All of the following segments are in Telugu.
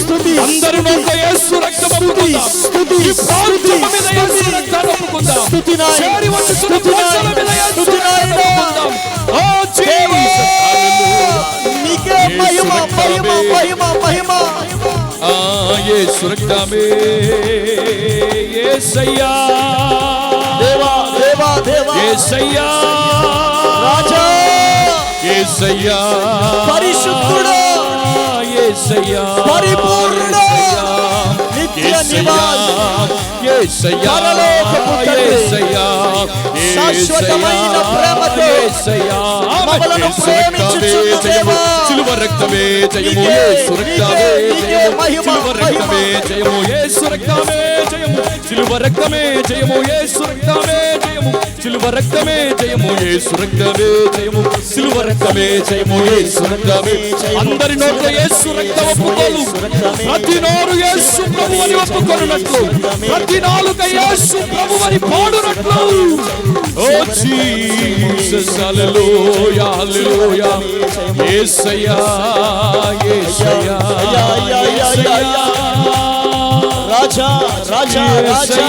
అందరూ నోట్లో యేసు రక్తం ఒప్పుకుందాం. ఈ ప్రాంతం మీద యేసు రక్తాన్ని ఒప్పుకుందాం. చేరి వచ్చుచున్న ప్రజల మీద యేసు రక్తాన్ని ఒప్పుకుందాం. ఓ జీసస్ నీకే మహిమ మహిమ మహిమ మహిమ. యేసు రక్తమే యేసయ్యా దేవా దేవా దేవా యేసయ్యా రాజా యేసయ్యా పరిశుద్ధుడా యేసయ్యా పరిపూర్ణుడా నిత్య నివాసి యేసయ్యా యేసయ్యా శాశ్వతమైన ప్రేమతో యేసయ్యా మమ్మలను ప్రేమించుచున్న దేవా సిలువ రక్తమే జయము యేసు రక్తమే జయము సిలువ రక్తమే జయము యేసు రక్తమే జయము సిలువ రక్తమే జయము యేసు రక్తమే జయము సిలువ రక్తమే జయము యేసు రక్తమే జయము సిలువ రక్తమే జయము యేసు రక్తమే. అందరి నోట్లో యేసు రక్తం ఒప్పుకోలు. ప్రతి నోరు యేసు ప్రభువని ఒప్పుకొనున్నట్లు, ప్రతి నాలుక యేసు ప్రభువని పాడునట్లు. ఓ జీసస్ హల్లెలూయా హల్లెలూయా యేసయ్యా యేసయ్యా రాజా రాజా రాజా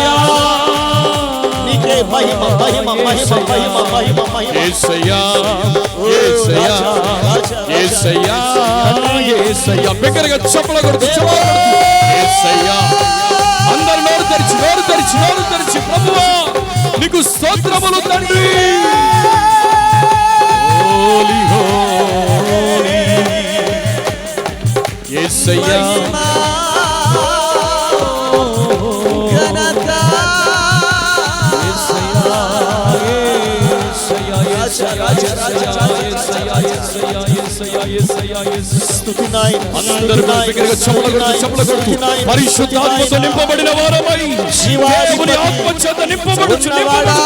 నీకే మహిమ మహిమ మహిమ మహిమ మహిమ మహిమ. యేసయ్యా యేసయ్యా యేసయ్యా యేసయ్యా బిగ్గరగా చప్పట్లు కొడుతూ యేసయ్యా. అందరూ నోరు తెరిచి నోరు తెరిచి నోరు తెరిచి ప్రభువా నీకు స్తోత్రములు తండ్రి. హోలీ హోలీ యేసయ్యా పరిశుద్ధాత్మతో నింపబడిన వారమై దేవుని ఆత్మ చేత నింపబడుచున్నవాడా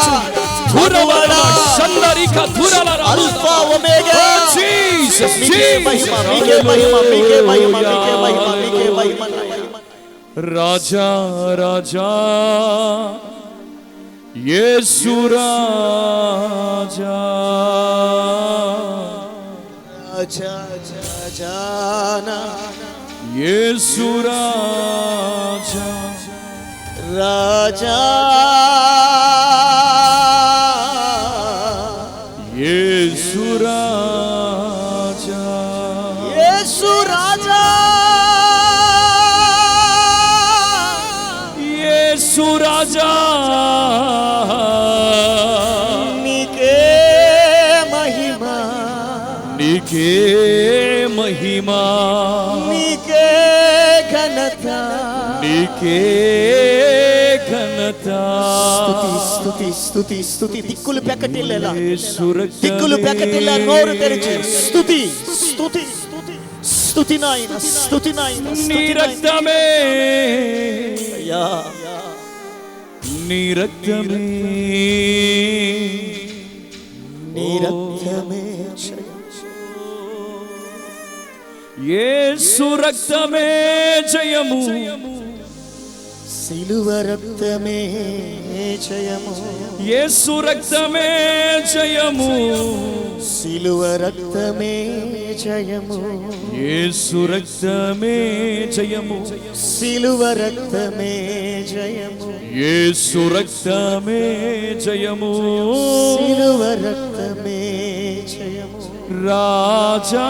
అల్ఫా ఒమేగా జీసస్ మహిమ మీకే మహిమ మీకే మహిమ మీకే మహిమ మీకే మహిమ. రాజా రాజా యేసు రాజా రాజా రాజా యేసు రాజా రాజా యేసు రాజా యేసు రాజా యేసు రాజా నీకే మహిమ నీకే మహిమ నీకే ఘనత నీకే ఘనత. స్తుతి స్తుతి స్తుతి దిక్కులు పెకటిల్లేలా యేసు రక్తమే దిక్కులు పెకటిల్లా నోరు తెరిచి స్తుతి స్తుతి స్తుతి నాయన స్తుతి నాయన. నీ రక్తమే అయ్యా నీ రక్తమే నీ రక్తమే యేసు రక్తమే జయము సిలువ రక్తమే జయము యేసు రక్తమే జయము సిలువ రక్తమే జయము యేసు రక్తమే జయము సిలువ రక్తమే జయము యేసు రక్తమే జయము సిలువ రక్తమే జయము. రాజా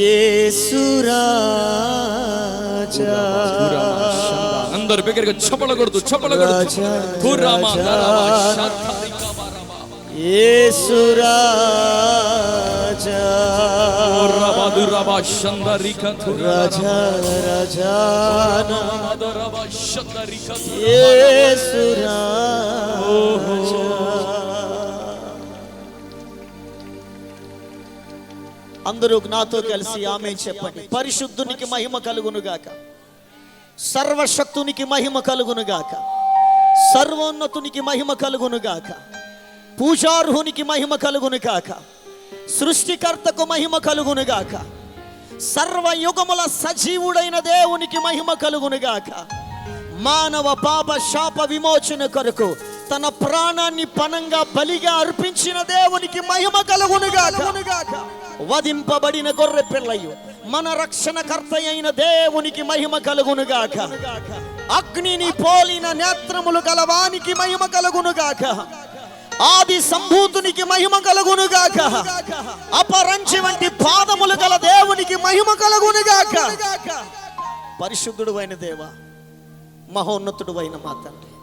యేసు రాజా అందరు బిగ్గరగా చప్పట్లు కొడుతూ చప్పట్లు కొడుతూ యేసు రాజా రాజా రాజా యేసు రాజా. అందరూ నాతో కలిసి ఆమేన్ చెప్పండి. పరిశుద్ధునికి మహిమ కలుగును గాక, సర్వశక్తునికి మహిమ కలుగును గాక, సర్వోన్నతునికి మహిమ కలుగును గాక, పూజార్హునికి మహిమ కలుగును గాక, సృష్టికర్తకు మహిమ కలుగును గాక, సర్వయుగముల సజీవుడైన దేవునికి మహిమ కలుగును గాక. మానవ పాప శాప విమోచన కొరకు తన ప్రాణాన్ని పణంగా బలిగా అర్పించిన దేవునికి మహిమ కలుగును గాక. వధింపబడిన గొర్రె పిల్లయు మన రక్షణకర్త అయిన దేవునికి మహిమ కలుగునుగాక. అగ్నిని పోలిన నేత్రములు గలవానికి మహిమ కలుగునుగాక. ఆది సంభూతునికి మహిమ కలుగునుగాక. అపరంచి వంటి పాదములు గల దేవునికి మహిమ కలుగునుగాక. పరిశుద్ధుడు అయిన దేవ, మహోన్నతుడు అయిన మా తండ్రి,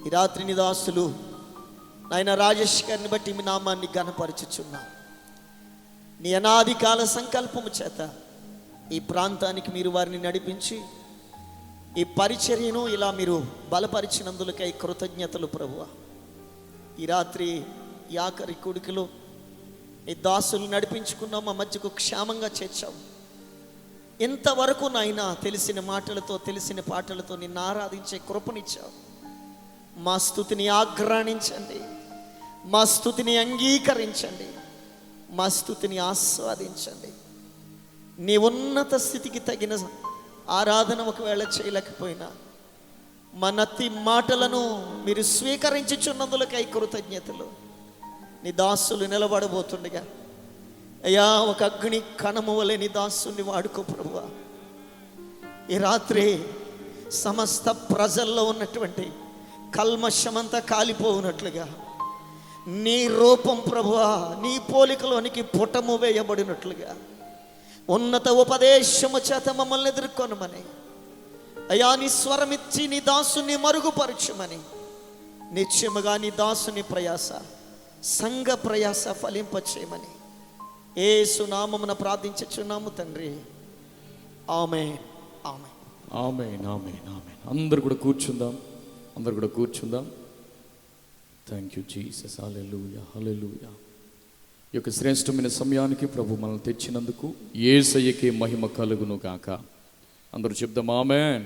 ఈ రాత్రి నీ దాసులు నాయన రాజేష్ గారిని బట్టి మీ నామాన్ని ఘనపరచుచున్నా. నీ అనాది కాల సంకల్పము చేత ఈ ప్రాంతానికి మీరు వారిని నడిపించి ఈ పరిచర్యను ఇలా మీరు బలపరిచినందులకై కృతజ్ఞతలు ప్రభువా. ఈ రాత్రి ఈ ఆఖరి కూడికలో ఈ దాసులు నడిపించుకున్నాం, మా మధ్యకు క్షేమంగా చేర్చావు. ఇంతవరకు నాయన తెలిసిన మాటలతో తెలిసిన పాటలతో నిన్ను ఆరాధించే కృపనిచ్చావు. మా స్తుతిని ఆగ్రాణించండి, మా స్తుతిని అంగీకరించండి, మా స్తుతిని ఆస్వాదించండి. నీ ఉన్నత స్థితికి తగిన ఆరాధన ఒకవేళ చేయలేకపోయినా మా నత్తి మాటలను మీరు స్వీకరించుచున్నందులకై కృతజ్ఞతలు. నీ దాసులు నిలబడబోతుండగా అయ్యా, ఒక అగ్ని కణము వలె నీ దాసుని వాడుకో ప్రభువా. ఈ రాత్రి సమస్త ప్రజల్లో ఉన్నటువంటి కల్మషమంతా కాలిపోవునట్లుగా నీ రూపం ప్రభువా, నీ పోలికలోనికి పుటము వేయబడినట్లుగా ఉన్నత ఉపదేశము చేత మమ్మల్ని ఎదుర్కొనమని అయ్యా, నీ స్వరమిచ్చి నీ దాసుని మరుగుపరచుమని, నిత్యముగా నీ దాసుని ప్రయాస సంఘ ప్రయాస ఫలింపచేయమని యేసు నామమున ప్రార్థించుచున్నాము తండ్రి. ఆమేన్, ఆమేన్, ఆమేన్, ఆమేన్, ఆమేన్. అందరూ కూడా కూర్చుందాం, అందరూ కూడా కూర్చుందాం. Thank you Jesus. Hallelujah, hallelujah. ఈ యొక్క శ్రేష్టమైన సమయానికి ప్రభు మనల్ని తెచ్చినందుకు యేసయ్యకే మహిమ కలుగును గాక. అందరూ చెప్దాం ఆమేన్.